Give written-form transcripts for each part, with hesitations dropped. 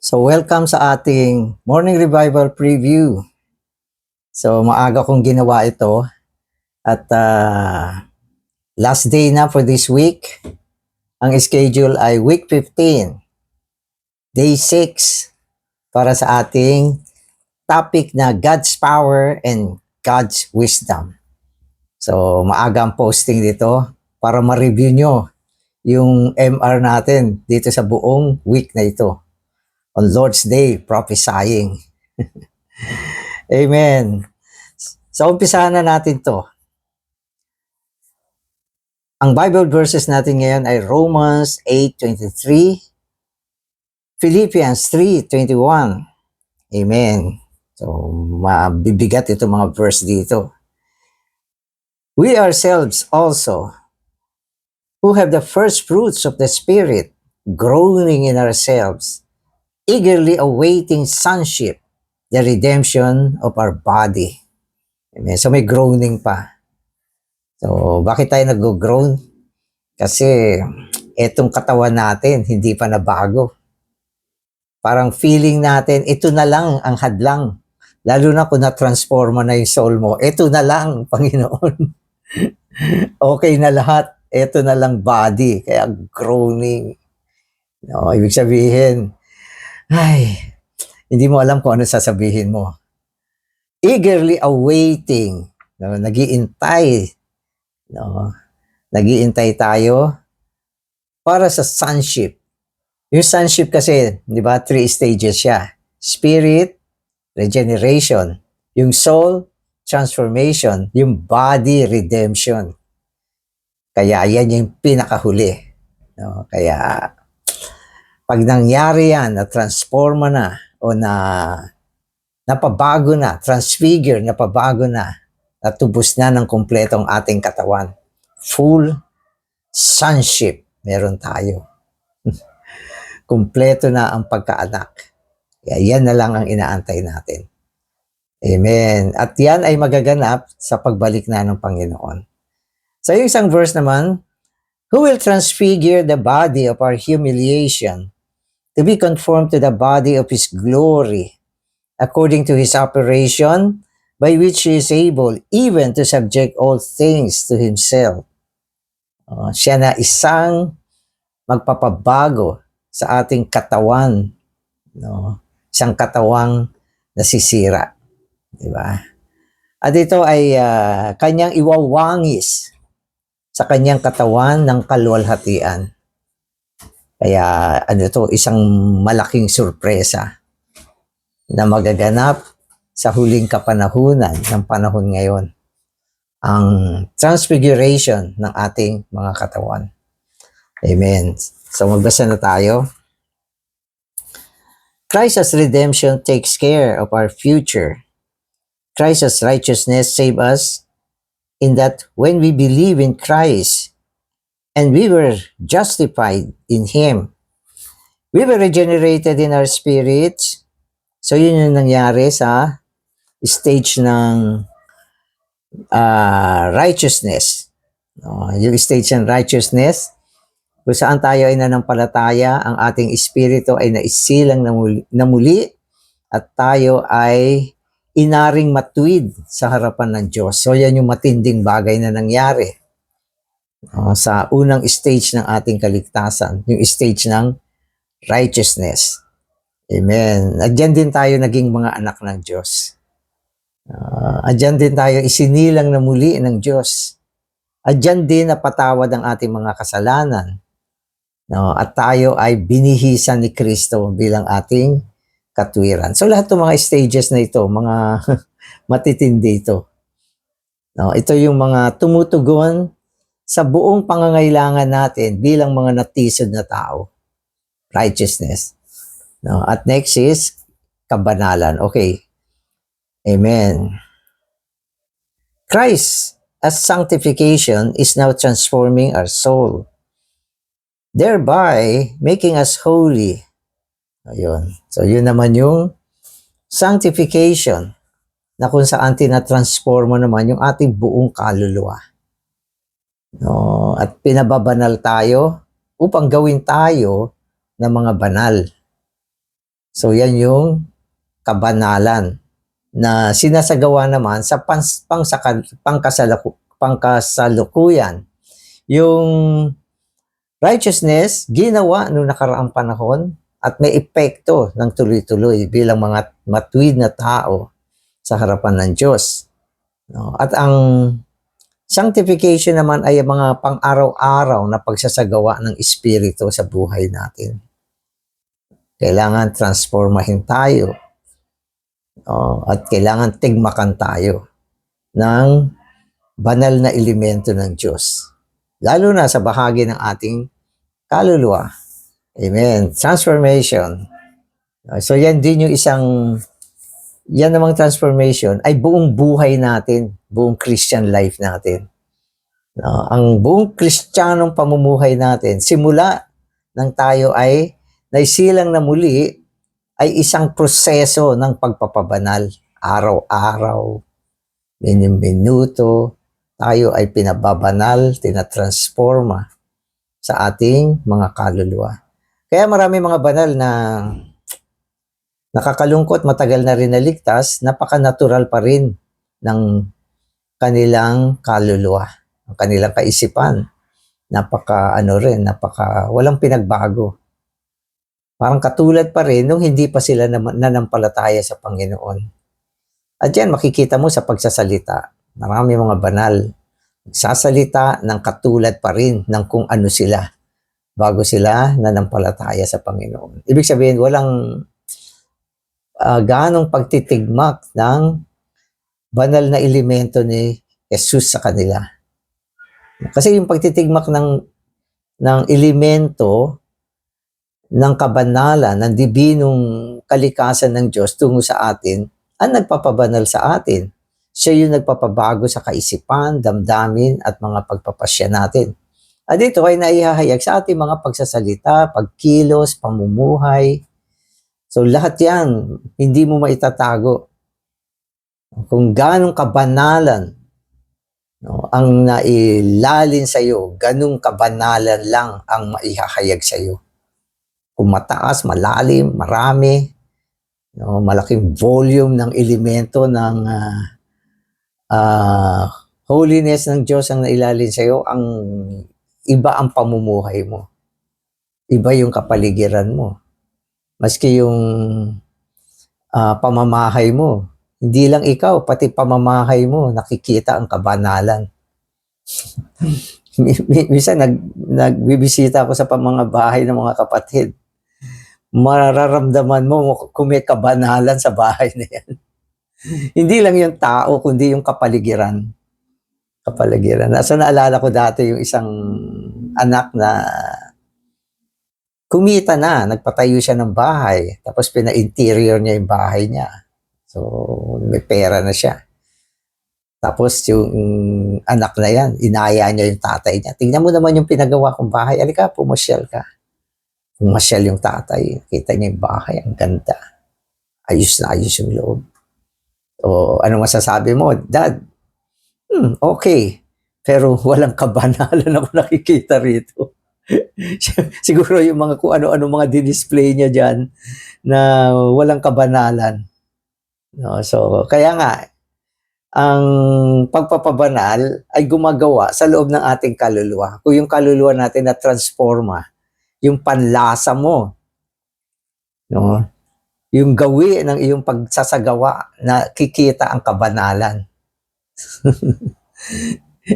So welcome sa ating Morning Revival Preview. So maaga kong ginawa ito at last day na for this week. Ang schedule ay week 15, day 6 para sa ating topic na God's Power and God's Wisdom. So maaga ang posting dito para ma-review nyo yung MR natin dito sa buong week na ito. On Lord's Day, prophesying. Amen. So, umpisahan na natin to. Ang Bible verses natin ngayon ay Romans 8:23, Philippians 3:21. Amen. So, mabibigat ito mga verse dito. We ourselves also, who have the first fruits of the Spirit, groaning in ourselves, eagerly awaiting sonship, the redemption of our body. Amen. So may groaning pa. So bakit tayo nag-groan? Kasi etong katawan natin hindi pa nabago. Parang feeling natin, ito na lang ang hadlang. Lalo na kung na-transforma na yung soul mo. Ito na lang, Panginoon. Okay na lahat. Ito na lang body. Kaya groaning. No, ibig sabihin, ay, hindi mo alam kung ano sasabihin mo. Eagerly awaiting. No, nag-iintay. No, nag-iintay tayo para sa sonship. Yung sonship kasi, di ba, 3 stages siya. Spirit, regeneration. Yung soul, transformation. Yung body, redemption. Kaya yan yung pinakahuli. No, kaya pag nangyari yan, na-transforma na, o napabago na, transfigure, napabago na, natubos na ng kumpletong ating katawan. Full sonship, meron tayo. Kumpleto na ang pagkaanak. Kaya yan na lang ang inaantay natin. Amen. At yan ay magaganap sa pagbalik na ng Panginoon. Sa isang verse naman, who will transfigure the body of our humiliation to be conformed to the body of His glory, according to His operation, by which He is able even to subject all things to Himself. Siya na isang magpapabago sa ating katawan. No? Isang katawang nasisira. Diba? At ito ay kanyang iwawangis sa kanyang katawan ng kaluwalhatian. Kaya isang malaking sorpresa na magaganap sa huling kapanahunan ng panahon ngayon. Ang transfiguration ng ating mga katawan. Amen. So magbasa na tayo. Christ's redemption takes care of our future. Christ's righteousness saves us in that when we believe in Christ and we were justified in Him, we were regenerated in our spirits. So yun yung nangyari sa stage ng righteousness. Yung stage ng righteousness, kung saan tayo ay nanampalataya, ang ating espiritu ay naisilang na muli at tayo ay inaring matuwid sa harapan ng Diyos. So yan yung matinding bagay na nangyari sa unang stage ng ating kaligtasan, yung stage ng righteousness. Amen. At dyan din tayo naging mga anak ng Diyos. At dyan din tayo isinilang na muli ng Diyos. At dyan din napatawad ang ating mga kasalanan. No, at tayo ay binihisan ni Kristo bilang ating katwiran. So lahat ng mga stages na ito, mga matitindi ito. No, ito yung mga tumutugon sa buong pangangailangan natin bilang mga natisod na tao. Righteousness. No, at next is kabanalan. Okay. Amen. Christ as sanctification is now transforming our soul, thereby making us holy. Ayun. So, yun naman yung sanctification na kung saan tinatransforma naman yung ating buong kaluluwa. No? At pinababanal tayo upang gawin tayo ng mga banal. So yan yung kabanalan na sinasagawa naman sa pangkasalukuyan. Yung righteousness, ginawa noong nakaraang panahon at may epekto ng tuloy-tuloy bilang mga matuwid na tao sa harapan ng Diyos. No? At ang sanctification naman ay mga pang-araw-araw na pagsasagawa ng Espiritu sa buhay natin. Kailangan transformahin tayo. At kailangan tigmakan tayo ng banal na elemento ng Diyos. Lalo na sa bahagi ng ating kaluluwa. Amen. Transformation. So yan din yung yan namang transformation ay buong buhay natin, buong Christian life natin. Ang buong Kristiyanong pamumuhay natin, simula nang tayo ay naisilang na muli, ay isang proseso ng pagpapabanal. Araw-araw, minuto, tayo ay pinababanal, tinatransforma sa ating mga kaluluwa. Kaya marami mga banal na nakakalungkot, matagal na rin naligtas, napaka-natural pa rin ng kanilang kaluluwa, ang kanilang kaisipan. Walang pinagbago. Parang katulad pa rin nung hindi pa sila nanampalataya sa Panginoon. At yan, makikita mo sa pagsasalita. Marami mga banal. Nagsasalita ng katulad pa rin ng kung ano sila bago sila nanampalataya sa Panginoon. Ibig sabihin, walang ganong pagtitigmak ng banal na elemento ni Jesus sa kanila. Kasi yung pagtitigmak ng elemento ng kabanalan, ng dibinong kalikasan ng Diyos tungo sa atin, ang nagpapabanal sa atin. Siya yung nagpapabago sa kaisipan, damdamin, at mga pagpapasya natin. At ito ay naihahayag sa ating mga pagsasalita, pagkilos, pamumuhay. So lahat yan, hindi mo maitatago. Kung ganong kabanalan ang nailalin sa iyo, ganong kabanalan lang ang maihahayag sa iyo. Kung mataas, malalim, marami, malaking volume ng elemento ng holiness ng Diyos ang nailalin sa iyo, ang iba ang pamumuhay mo. Iba yung kapaligiran mo. Maski yung pamamahay mo, hindi lang ikaw, pati pamamahay mo, nakikita ang kabanalan. Minsan nagbibisita ako sa mga bahay ng mga kapatid. Mararamdaman mo kung may kabanalan sa bahay na yan. Hindi lang yung tao, kundi yung kapaligiran. Nasa naalala ko dati yung isang anak na kumita na, nagpatayo siya ng bahay, tapos pina-interior niya yung bahay niya. So, may pera na siya. Tapos yung anak na yan, inaya niya yung tatay niya. Tingnan mo naman yung pinagawa kong bahay. Alika, pumasyal ka. Pumasyal yung tatay. Kita niya yung bahay. Ang ganda. Ayos na ayos yung loob. O, ano masasabi mo? Dad, okay. Pero walang kabanalan ako nakikita rito. Siguro yung mga kung ano-ano mga di-display niya dyan na walang kabanalan. No, so, kaya nga, ang pagpapabanal ay gumagawa sa loob ng ating kaluluwa. Kung yung kaluluwa natin na transforma, yung panlasa mo, no? Yung gawi ng iyong pagsasagawa na kikita ang kabanalan.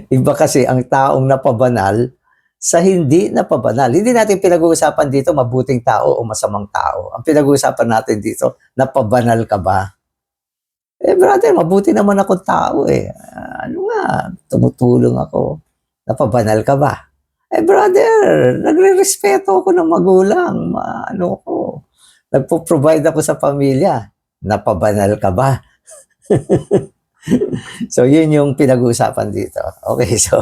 Iba kasi ang taong napabanal sa hindi napabanal. Hindi natin pinag-uusapan dito mabuting tao o masamang tao. Ang pinag-uusapan natin dito, napabanal ka ba? Brother, mabuti naman akong tao eh. Tumutulong ako. Napabanal ka ba? Brother, nagre-respeto ako ng magulang. Nagpo-provide ako sa pamilya. Napabanal ka ba? So, yun yung pinag-uusapan dito. Okay, so,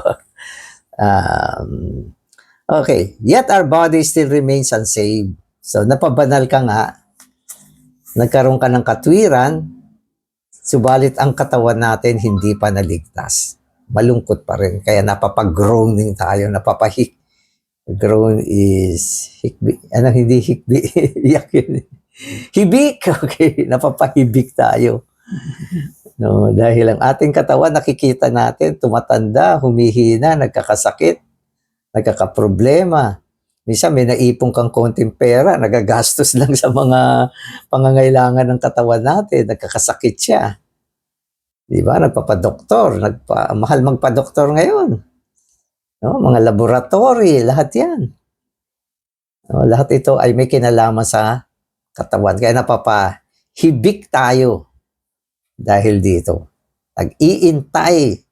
okay. Yet our body still remains unsaved. So, napabanal ka nga, nagkaroon ka ng katwiran, subalit ang katawan natin hindi pa naligtas. Malungkot pa rin. Kaya napapag-groaning tayo, Groan is hikbi. Hindi hikbi. Iyak yun. Hibik, okay, napapahibik tayo. No, dahil ang ating katawan, nakikita natin, tumatanda, humihina, nagkakasakit, nagkakaproblema. Minsan may naipong kang konting pera, nagagastos lang sa mga pangangailangan ng katawan natin, nagkakasakit siya. Di ba? Nagpapadoktor, mahal magpadoktor ngayon. No, mga laboratory, lahat yan. No, lahat ito ay may kinalaman sa katawan. Kaya napapahibik tayo dahil dito. Nag-iintay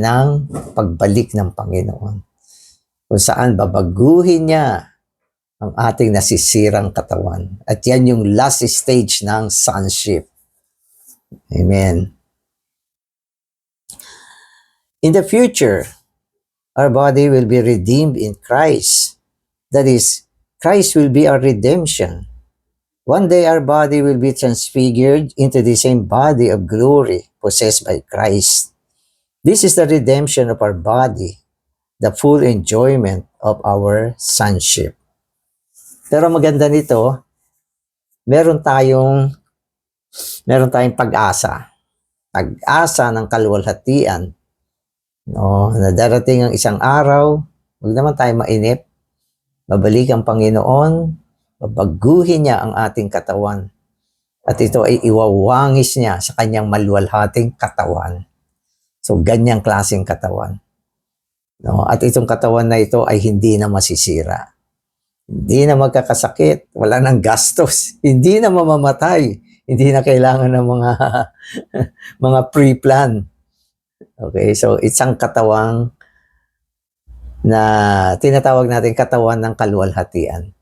ng pagbalik ng Panginoon. Kung saan babaguhin niya ang ating nasisirang katawan. At yan yung last stage ng sonship. Amen. In the future, our body will be redeemed in Christ. That is, Christ will be our redemption. One day our body will be transfigured into the same body of glory possessed by Christ. This is the redemption of our body, the full enjoyment of our sonship. Pero maganda nito, meron tayong pag-asa. Pag-asa ng kaluwalhatian. No, na darating ang isang araw, huwag naman tayo mainip. Babalik ang Panginoon, babaguhin niya ang ating katawan. At ito ay iwawangis niya sa kanyang maluwalhating katawan. So, ganyang klaseng katawan. No? At itong katawan na ito ay hindi na masisira. Hindi na magkakasakit, wala nang gastos, hindi na mamamatay, hindi na kailangan ng mga pre-plan. Okay, so isang katawang na tinatawag natin katawan ng kaluwalhatian.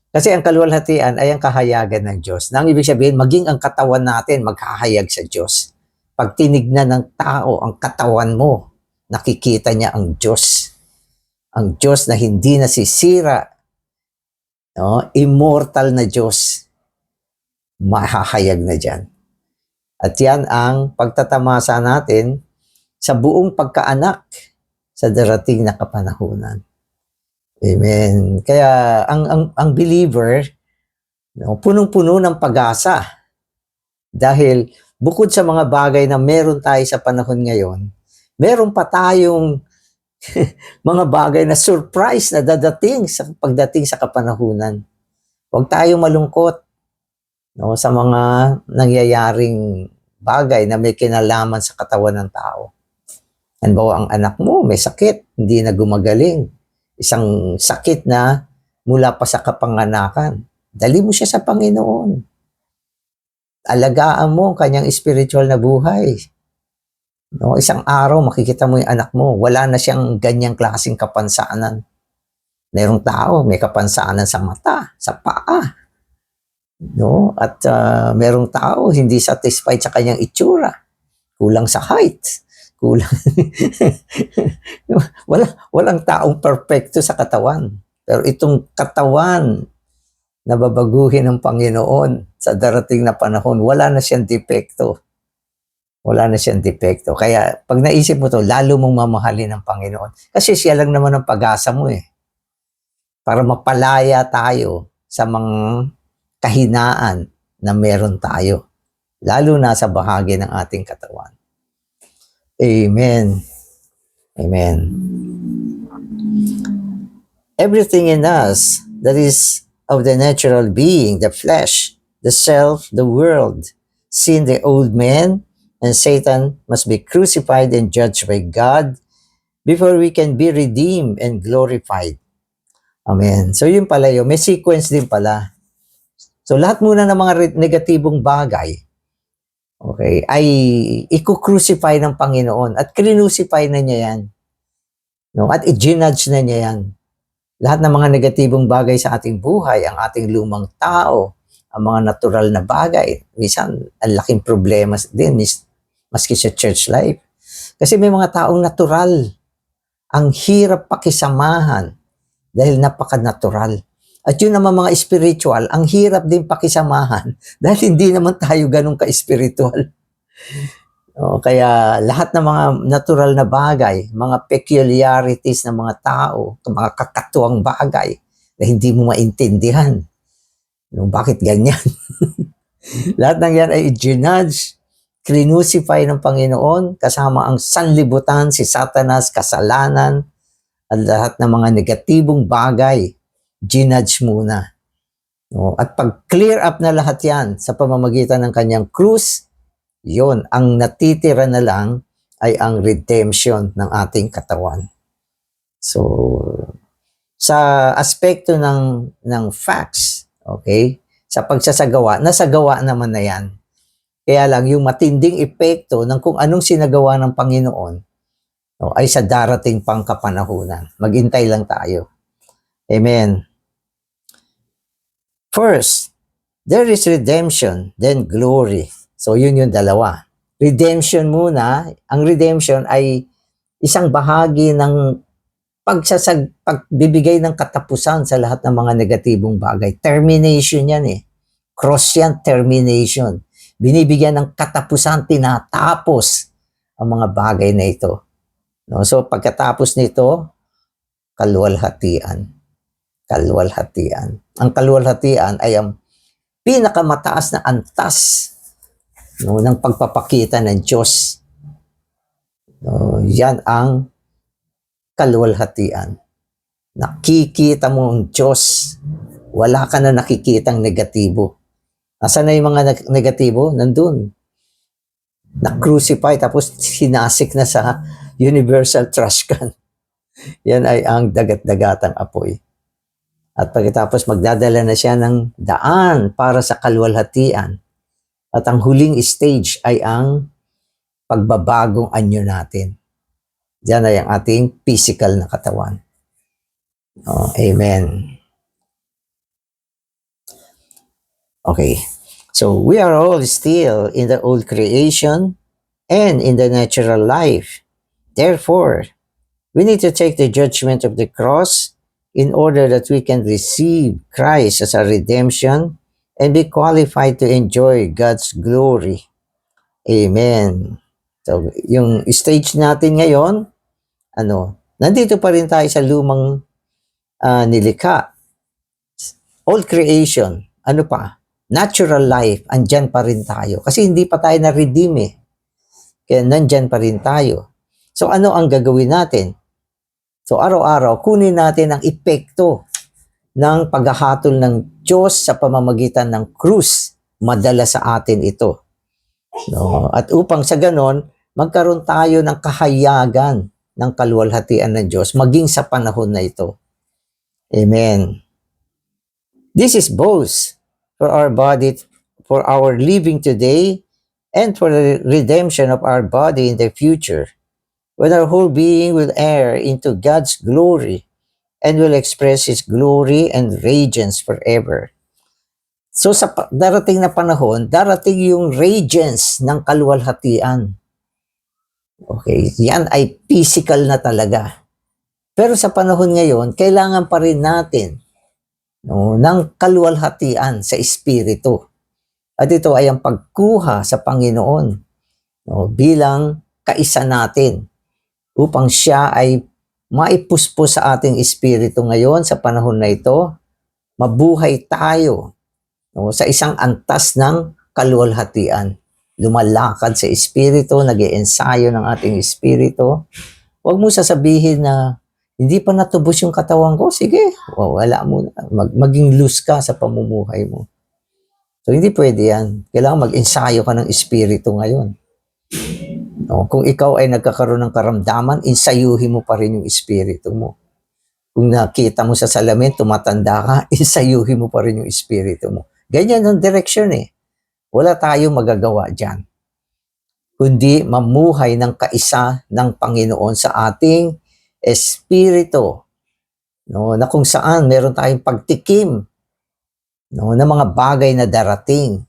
Kasi ang kaluwalhatian ay ang kahayagan ng Diyos. Nang ibig sabihin, maging ang katawan natin maghahayag sa Diyos. Pag tinignan ng tao ang katawan mo, nakikita niya ang Diyos. Ang Diyos na hindi nasisira, no? Immortal na Diyos, mahahayag na dyan. At yan ang pagtatamasa natin sa buong pagkaanak sa darating na kapanahunan. Amen. Kaya ang believer, no, punong-puno ng pag-asa. Dahil bukod sa mga bagay na meron tayo sa panahon ngayon, meron pa tayong mga bagay na surprise na dadating sa pagdating sa kapanahunan. Huwag tayong malungkot, no, sa mga nangyayaring bagay na may kinalaman sa katawan ng tao. Halimbawa, ang anak mo may sakit, hindi na gumagaling. Isang sakit na mula pa sa kapanganakan. Dali mo siya sa Panginoon. Alagaan mo ang kanyang spiritual na buhay. No, isang araw makikita mo yung anak mo, wala na siyang ganyang klaseng kapansanan. Merong tao, may kapansanan sa mata, sa paa. No? At merong tao, hindi satisfied sa kanyang itsura. Kulang sa height. Kulang. Walang taong perfecto sa katawan. Pero itong katawan na babaguhin ng Panginoon sa darating na panahon, wala na siyang depekto. Wala na siyang depekto. Kaya pag naisip mo to, lalo mong mamahalin ng Panginoon. Kasi siya lang naman ang pag-asa mo eh. Para mapalaya tayo sa mga kahinaan na meron tayo. Lalo na sa bahagi ng ating katawan. Amen. Amen. Everything in us that is of the natural being, the flesh, the self, the world, sin, the old man, and Satan must be crucified and judged by God before we can be redeemed and glorified. Amen. So yun pala yun. May sequence din pala. So lahat muna ng mga negatibong bagay, okay, ay i-crucify ng Panginoon at crucify na niya yan. No? At i-judge na niya yan. Lahat ng mga negatibong bagay sa ating buhay, ang ating lumang tao, ang mga natural na bagay, minsan ang laking problema din maski sa church life. Kasi may mga taong natural. Ang hirap pakisamahan dahil napaka-natural. At yun naman mga spiritual, ang hirap din pakisamahan dahil hindi naman tayo ganun ka-spiritual. O, kaya lahat ng mga natural na bagay, mga peculiarities ng mga tao, mga kakatuwang bagay na hindi mo maintindihan, Bakit ganyan? Lahat ng yan ay i-judge, crucify ng Panginoon, kasama ang sanlibutan, si Satanas, kasalanan, at lahat ng mga negatibong bagay, ginudge muna. At pag clear up na lahat yan sa pamamagitan ng kanyang krus, yon ang natitira na lang ay ang redemption ng ating katawan. So, sa aspekto ng facts, okay, sa pagsasagawa, nasagawa naman na yan. Kaya lang, yung matinding epekto ng kung anong sinagawa ng Panginoon ay sa darating pang kapanahunan. Maghintay lang tayo. Amen. First, there is redemption, then glory. So, yun yung dalawa. Redemption muna. Ang redemption ay isang bahagi ng pagbibigay ng katapusan sa lahat ng mga negatibong bagay. Termination yan eh. Cross yan, termination. Binibigyan ng katapusan, tinatapos ang mga bagay na ito. So, pagkatapos nito, kaluwalhatian. Kaluwalhatian. Ang kaluwalhatian ay ang pinakamataas na antas ng pagpapakita ng Diyos. Yan ang kaluwalhatian. Nakikita mo ang Diyos. Wala ka na nakikitang negatibo. Nasaan na yung mga negatibo? Nandun. Na-crucify tapos sinasik na sa universal trash can. Yan ay ang dagat-dagatang apoy. At pagkatapos magdadala na siya ng daan para sa kaluwalhatian. At ang huling stage ay ang pagbabagong anyo natin. Diyan ay ang ating physical na katawan. Amen. Okay. So, we are all still in the old creation and in the natural life. Therefore, we need to take the judgment of the cross in order that we can receive Christ as our redemption and be qualified to enjoy God's glory. Amen. So, yung stage natin ngayon, nandito pa rin tayo sa lumang nilikha. Old creation, ano pa? Natural life, andyan pa rin tayo. Kasi hindi pa tayo na-redeem eh. Kaya nandyan pa rin tayo. So, ano ang gagawin natin? So, araw-araw, kunin natin ang epekto ng paghahatol ng Diyos sa pamamagitan ng krus. Madala sa atin ito. At upang sa ganon, magkaroon tayo ng kahayagan ng kaluwalhatian ng Diyos maging sa panahon na ito. Amen. This is both for our body, for our living today, and for the redemption of our body in the future, when our whole being will enter into God's glory and will express His glory and radiance forever. So sa darating na panahon, darating yung radiance ng kaluwalhatian. Okay, yan ay physical na talaga. Pero sa panahon ngayon, kailangan pa rin natin ng kaluwalhatian sa espiritu. At ito ay ang pagkuha sa Panginoon bilang kaisa natin upang siya ay maipuspos sa ating espiritu ngayon sa panahon na ito. Mabuhay tayo sa isang antas ng kaluwalhatian. Lumalakad sa espiritu, nag-iensayo ng ating espiritu. Huwag mo sasabihin na hindi pa natubos yung katawan ko. Sige, wala mo. Maging loose ka sa pamumuhay mo. So, hindi pwede yan. Kailangan mag-ensayo ka ng espiritu ngayon. Kung ikaw ay nagkakaroon ng karamdaman, ensayuhin mo pa rin yung espiritu mo. Kung nakita mo sa salamin, tumatanda ka, ensayuhin mo pa rin yung espiritu mo. Ganyan ang direksyon eh. Wala tayong magagawa dyan. Kundi mamuhay ng kaisa ng Panginoon sa ating espiritu. Na kung saan meron tayong pagtikim ng mga bagay na darating.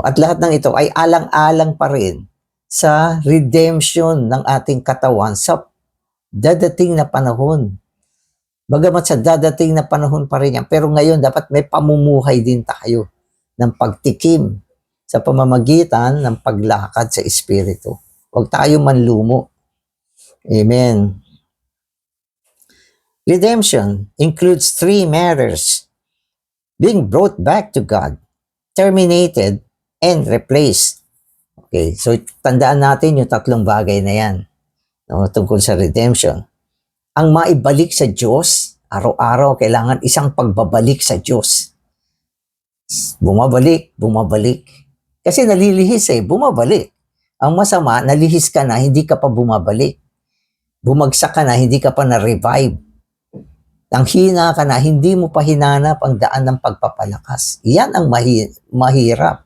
At lahat ng ito ay alang-alang pa rin sa redemption ng ating katawan sa dadating na panahon. Bagamat sa dadating na panahon pa rin yan, pero ngayon dapat may pamumuhay din tayo ng pagtikim sa pamamagitan ng paglakad sa espiritu. Huwag tayo manlumo. Amen. Redemption includes three matters. being brought back to God, terminated, and replaced. Okay, so tandaan natin yung tatlong bagay na yan, no, tungkol sa redemption. Ang maibalik sa Diyos, araw-araw kailangan isang pagbabalik sa Diyos. Bumabalik, bumabalik. Kasi nalilihis bumabalik. Ang masama, nalihis ka na, hindi ka pa bumabalik. Bumagsak ka na, hindi ka pa na-revive. Ang hina ka na, hindi mo pa hinanap ang daan ng pagpapalakas. Yan ang mahirap.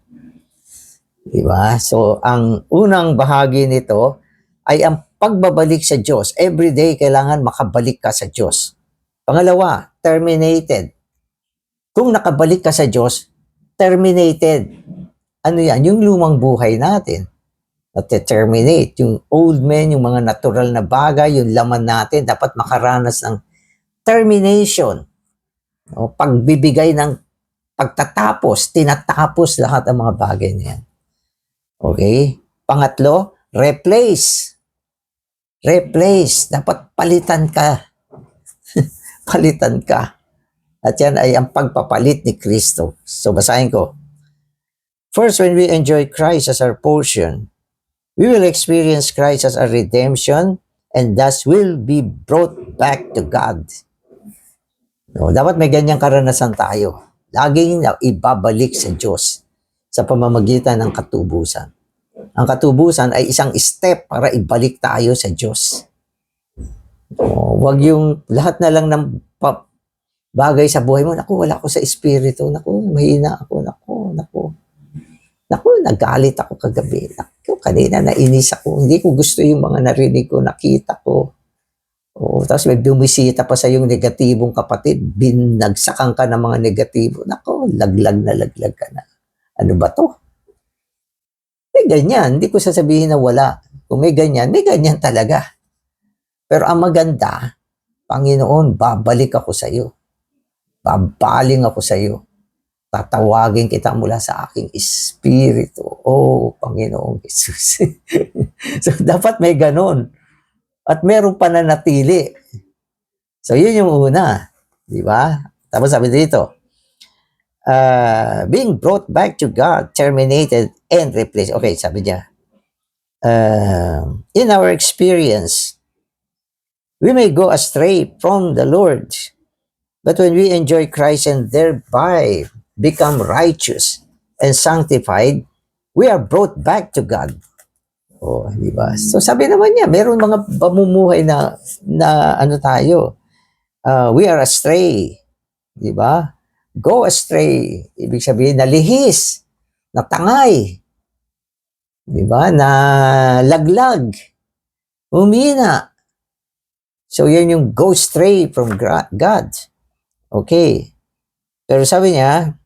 Diba? So, ang unang bahagi nito ay ang pagbabalik sa Diyos. Every day, kailangan makabalik ka sa Diyos. Pangalawa, terminated. Kung nakabalik ka sa Diyos, terminated. Ano yan? Yung lumang buhay natin. Terminate. Yung old man, yung mga natural na bagay, yung laman natin, dapat makaranas ng termination. O, pagbibigay ng pagtatapos, tinatapos lahat ang mga bagay na yan. Okay? Pangatlo, replace. Replace. Dapat palitan ka. Palitan ka. At yan ay ang pagpapalit ni Kristo. So, basahin ko. First, when we enjoy Christ as our portion, we will experience Christ as our redemption and thus will be brought back to God. No, dapat may ganyang karanasan tayo. Laging ibabalik sa Diyos sa pamamagitan ng katubusan. Ang katubusan ay isang step para ibalik tayo sa Diyos. Wag yung lahat na lang ng bagay sa buhay mo. Naku, wala ako sa espiritu. Naku, mahina ako. Naku, nagalit ako kagabi. Naku, kanina nainis ako. Hindi ko gusto yung mga narinig ko, nakita ko. Tapos may bumisita pa sa yung negatibong kapatid. Binagsakan ka ng mga negatibo. Naku, laglag ka na. Ano ba to? May ganyan. Hindi ko sasabihin na wala. Kung may ganyan talaga. Pero ang maganda, Panginoon, babalik ako sa iyo. Babaling ako sa iyo. Tatawagin kita mula sa aking espiritu. Oh, Panginoong Jesus. So, dapat may ganon. At meron pananatili. So, yun yung una. Di ba? Tapos sabi dito, being brought back to God, terminated, and replaced. Okay, sabi niya, in our experience, we may go astray from the Lord, but when we enjoy Christ and thereby become righteous and sanctified, we are brought back to God. Oh, di ba? So sabi naman niya, meron mga pamumuhay na ano tayo, we are astray. Di ba? Go astray. Ibig sabihin, nalihis, natangay. Di ba? Na laglag. Humina. So, yan yung go stray from God. Okay. Pero sabi niya,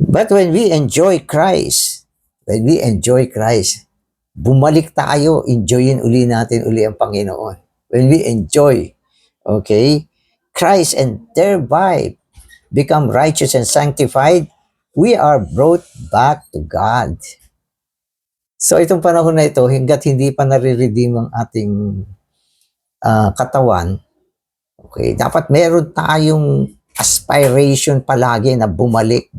but when we enjoy Christ, bumalik tayo, enjoyin uli natin uli ang Panginoon. When we enjoy, okay, Christ and thereby become righteous and sanctified, we are brought back to God. So itong panahon na ito, hanggat hindi pa nare-redeem ang ating katawan, okay, dapat meron tayong aspiration palagi na bumalik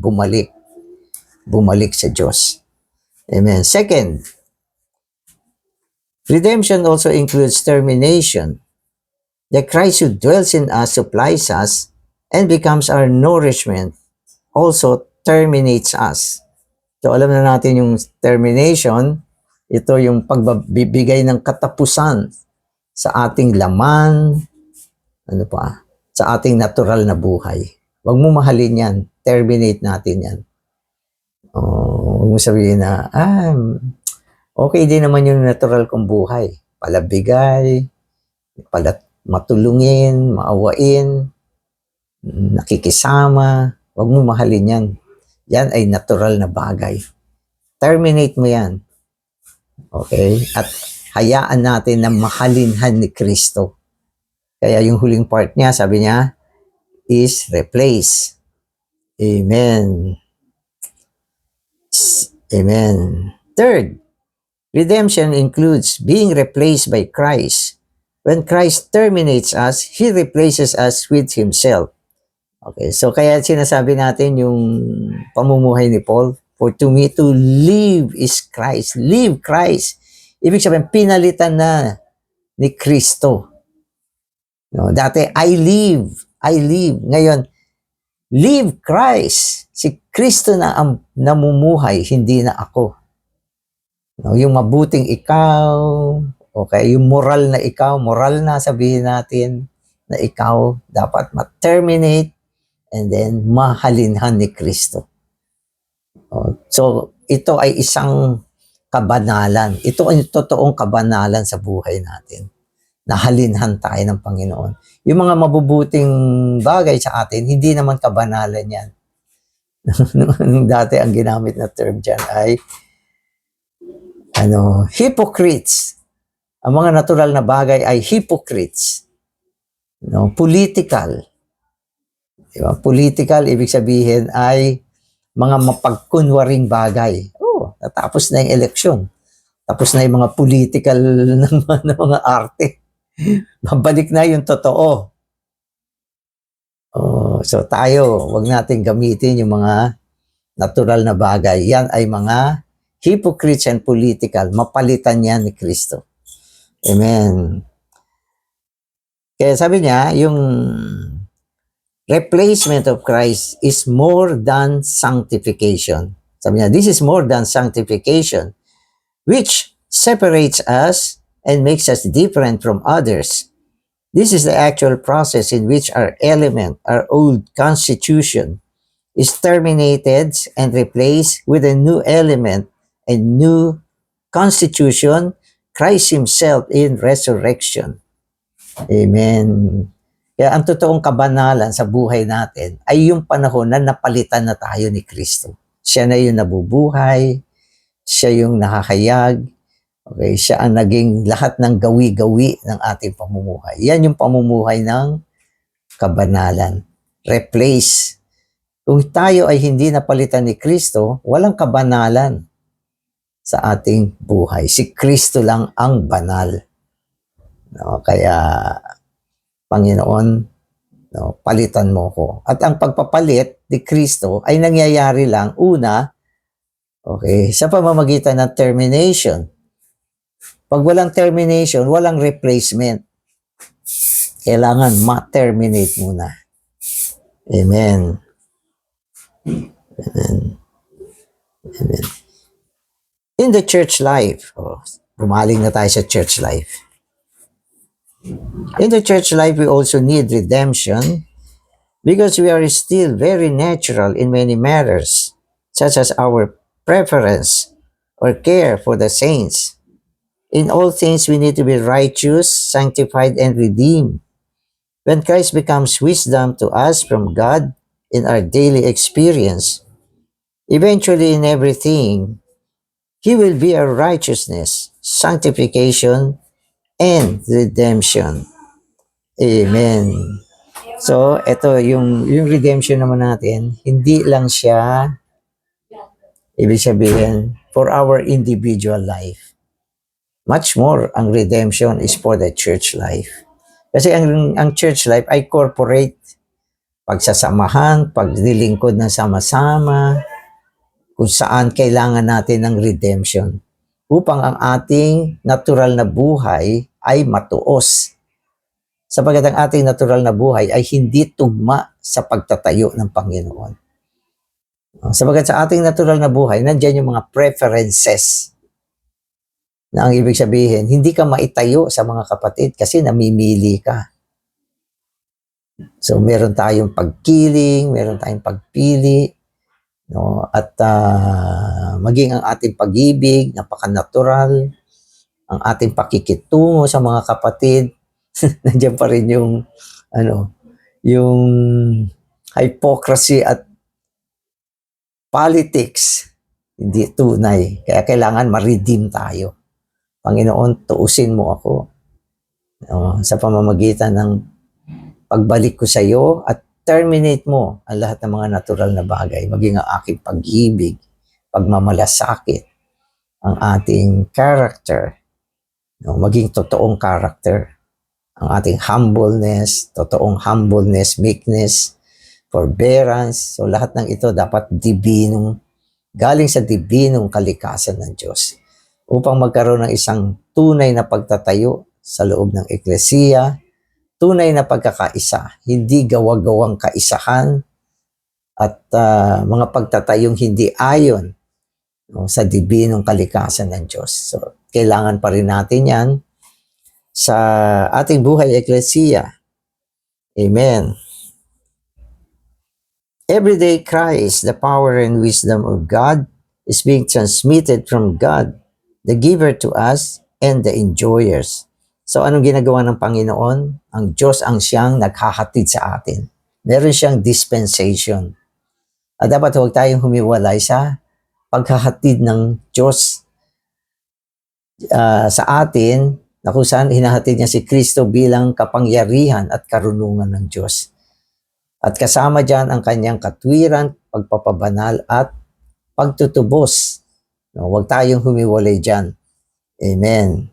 sa Diyos. Amen. Second, redemption also includes termination. The Christ who dwells in us, supplies us, and becomes our nourishment, also terminates us. So alam na natin yung termination, ito yung pagbibigay ng katapusan sa ating laman, ano pa, sa ating natural na buhay. Huwag mo mahalin yan, terminate natin yan. Huwag mo sabihin na, okay din naman yung natural kong buhay. Palabigay, matulungin, maawain, nakikisama. Huwag mo mahalin yan. Yan ay natural na bagay. Terminate mo yan. Okay? At hayaan natin na mahalinhan ni Kristo. Kaya yung huling part niya, sabi niya, is replace. Amen. Amen. Third, redemption includes being replaced by Christ When Christ terminates us, He replaces us with Himself. Okay, so kaya sinasabi natin yung pamumuhay ni Paul, for to me to live is Christ. Live Christ. Ibig sabihin, pinalitan na ni Kristo. No, dati, I live. Ngayon, live Christ. Si Kristo na ang namumuhay, hindi na ako. No, yung mabuting ikaw, okay, yung moral na sabihin natin na ikaw dapat ma-terminate and then mahalinhan ni Kristo. So, ito ay isang kabanalan. Ito ay totoong kabanalan sa buhay natin. Nahalinhan tayo ng Panginoon. Yung mga mabubuting bagay sa atin, hindi naman kabanalan yan. Nung dati ang ginamit na term dyan ay hypocrites. Ang mga natural na bagay ay hypocrites. Political. Diba? Political, ibig sabihin ay mga mapagkunwaring bagay. Natapos na yung eleksyon. Tapos na yung mga political ng mga arte. Mabalik na yung totoo. So tayo, wag natin gamitin yung mga natural na bagay. Yan ay mga hypocrites and political. Mapalitan yan ni Kristo. Amen. Kaya sabi niya, yung replacement of Christ is more than sanctification. Sabi niya, this is more than sanctification, which separates us and makes us different from others. This is the actual process in which our element, our old constitution, is terminated and replaced with a new element, a new constitution, Christ Himself in resurrection. Amen. Kaya ang totoong kabanalan sa buhay natin ay yung panahon na napalitan na tayo ni Kristo. Siya na yung nabubuhay, siya yung nakakayag, okay, siya ang naging lahat ng gawi-gawi ng ating pamumuhay. Yan yung pamumuhay ng kabanalan. Replace. Kung tayo ay hindi napalitan ni Kristo, walang kabanalan sa ating buhay. Si Kristo lang ang banal. Kaya Panginoon, palitan mo ko. At ang pagpapalit ni Kristo ay nangyayari lang, una, okay, sa pamamagitan ng termination. Pag walang termination, walang replacement. Kailangan ma-terminate muna. Amen. Amen. Amen. In the church life, bumaling na tayo sa church life. In the church life, we also need redemption because we are still very natural in many matters, such as our preference or care for the saints. In all things, we need to be righteous, sanctified, and redeemed. When Christ becomes wisdom to us from God in our daily experience, eventually in everything, He will be our righteousness, sanctification, and redemption. Amen. So, ito, yung redemption naman natin, hindi lang siya, ibig sabihin, for our individual life. Much more, ang redemption is for the church life. Kasi ang church life ay corporate. Pagsasamahan, paglilingkod ng sama-sama, kung saan kailangan natin ng redemption upang ang ating natural na buhay ay matuos. Sapagkat ang ating natural na buhay ay hindi tugma sa pagtatayo ng Panginoon. Sapagkat sa ating natural na buhay, nandiyan yung mga preferences. Na ang ibig sabihin, hindi ka maitayo sa mga kapatid kasi namimili ka. So meron tayong pagkiling, meron tayong pagpili, at maging ang ating pag-ibig, napaka-natural, ang ating pakikitungo sa mga kapatid, nandiyan pa rin yung yung hypocrisy at politics, hindi tunay. Kaya kailangan ma-redeem tayo. Panginoon, tuusin mo ako sa pamamagitan ng pagbalik ko sa iyo at terminate mo ang lahat ng mga natural na bagay, maging ang aking pag-ibig, pagmamalasakit, ang ating character, maging totoong character. ang ating humbleness, totoong humbleness, meekness, forbearance. So lahat ng ito dapat galing sa dibinong kalikasan ng Diyos upang magkaroon ng isang tunay na pagtatayo sa loob ng eklesiya, tunay na pagkakaisa, hindi gawa-gawang kaisahan at mga pagtatayong hindi ayon sa dibinong kalikasan ng Diyos. So, kailangan pa rin natin yan sa ating buhay eklesiya. Amen. Everyday Christ, the power and wisdom of God, is being transmitted from God, the giver to us, and the enjoyers. So, anong ginagawa ng Panginoon? Ang Diyos ang siyang naghahatid sa atin. Meron siyang dispensation. At dapat huwag tayong humiwalay sa paghahatid ng Diyos sa atin, na kung saan hinahatid niya si Kristo bilang kapangyarihan at karunungan ng Diyos. At kasama dyan ang kanyang katwiran, pagpapabanal at pagtutubos. No, huwag tayong humiwalay dyan. Amen.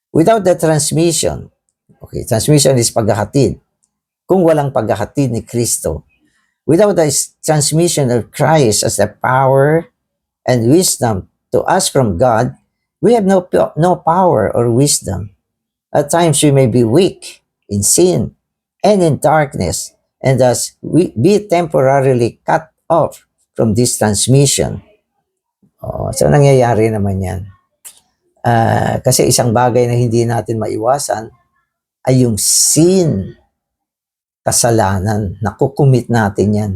Without the transmission, okay, transmission is paghahatid. Kung walang paghahatid ni Kristo, without the transmission of Christ as the power and wisdom to us from God, we have no power or wisdom. At times we may be weak in sin and in darkness, and thus we be temporarily cut off from this transmission. So nangyayari naman yan. Kasi isang bagay na hindi natin maiwasan ay yung sin, kasalanan. Nakukumit natin yan.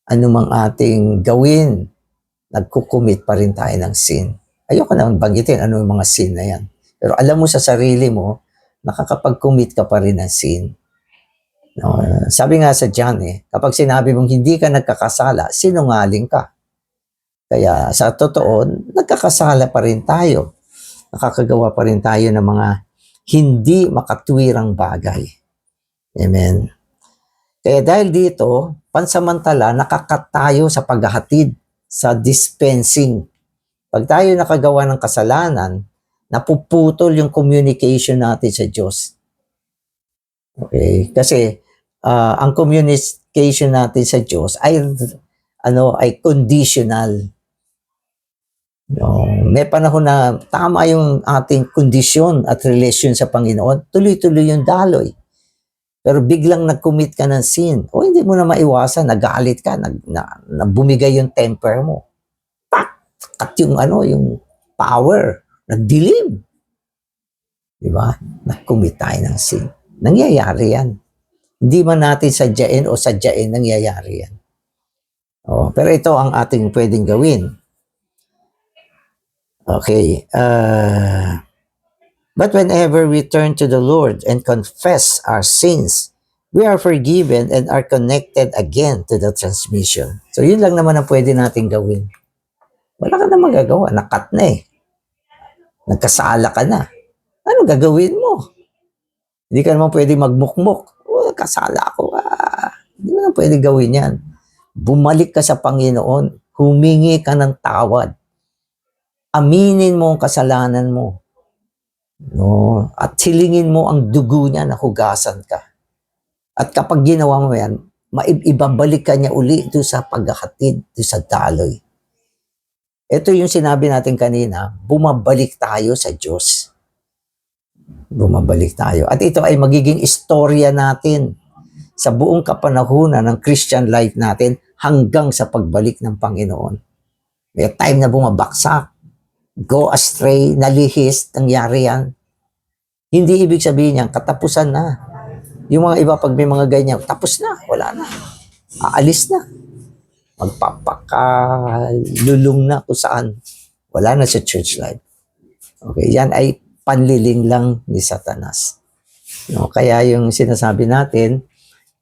Anumang ating gawin, nagkukumit pa rin tayo ng sin. Ayoko naman banggitin ano yung mga sin na yan. Pero alam mo sa sarili mo, nakakapag-commit ka pa rin ng sin. No, sabi nga sa John, kapag sinabi mong hindi ka nagkakasala, sinungaling ka. Kaya sa totoo, nagkakasala pa rin tayo. Nakakagawa pa rin tayo ng mga hindi makatwirang bagay. Amen. Kaya dahil dito, pansamantala, nakakat tayo sa paghahatid, sa dispensing. Pag tayo nakagawa ng kasalanan, napuputol yung communication natin sa Diyos. Okay? Kasi ang communication natin sa Diyos ay conditional. No, may panahon na tama yung ating kondisyon at relasyon sa Panginoon, tuloy-tuloy yung daloy. Pero biglang nag-commit ka ng sin, hindi mo na maiwasan, nagalit ka, bumigay yung temper mo. At yung power, nagdilim. Diba? Nag-commit tayo ng sin. Nangyayari yan. Hindi man natin sadyain, nangyayari yan. Pero ito ang ating pwedeng gawin. Okay. But whenever we turn to the Lord and confess our sins, we are forgiven and are connected again to the transmission. So yun lang naman ang pwede natin gawin. Wala ka na magagawa. Nakat na Nagkasala ka na. Ano gagawin mo? Hindi ka naman pwede magmukmuk. Kasala ako. Hindi mo na pwede gawin yan. Bumalik ka sa Panginoon. Humingi ka ng tawad. Aminin mo ang kasalanan mo. No? At hilingin mo ang dugo niya na hugasan ka. At kapag ginawa mo yan, maibabalik ka niya uli doon sa paghahatid, doon sa daloy. Ito yung sinabi natin kanina, bumabalik tayo sa Diyos. Bumabalik tayo. At ito ay magiging istorya natin sa buong kapanahunan ng Christian life natin hanggang sa pagbalik ng Panginoon. May time na bumabaksak, go astray, nalihis, nangyari yan. Hindi ibig sabihin yan, katapusan na. Yung mga iba, pag may mga ganyan, tapos na, wala na. Aalis na. Magpapakalulong na kung saan. Wala na sa church life. Okay, yan ay panliling lang ni Satanas. No, kaya yung sinasabi natin,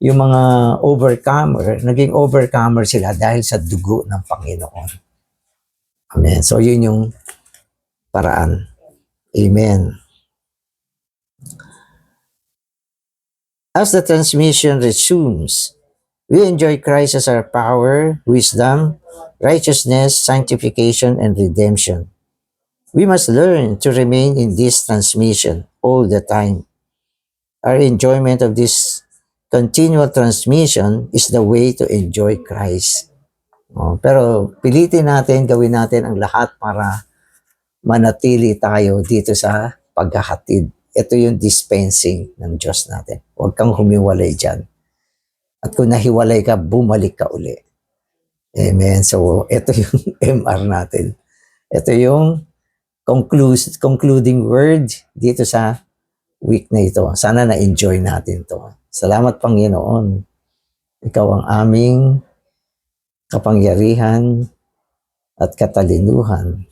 yung mga overcomer, naging overcomer sila dahil sa dugo ng Panginoon. Amen. So yun yung paraan. Amen. As the transmission resumes, we enjoy Christ as our power, wisdom, righteousness, sanctification, and redemption. We must learn to remain in this transmission all the time. Our enjoyment of this continual transmission is the way to enjoy Christ. Pero pilitin natin, gawin natin ang lahat para manatili tayo dito sa paghahatid. Ito yung dispensing ng Diyos natin. Huwag kang humiwalay dyan. At kung nahiwalay ka, bumalik ka uli. Amen. So, ito yung MR natin. Ito yung concluding word dito sa week na ito. Sana na-enjoy natin to. Salamat, Panginoon. Ikaw ang aming kapangyarihan at katalinuhan.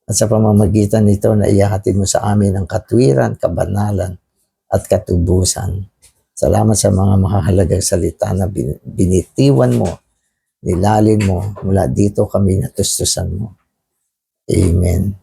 At sa pamamagitan nito na iyahatid mo sa amin ang katwiran, kabanalan, at katubusan. Salamat sa mga mahahalagang salita na binitiwan mo, nilalin mo, mula dito kami natustusan mo. Amen.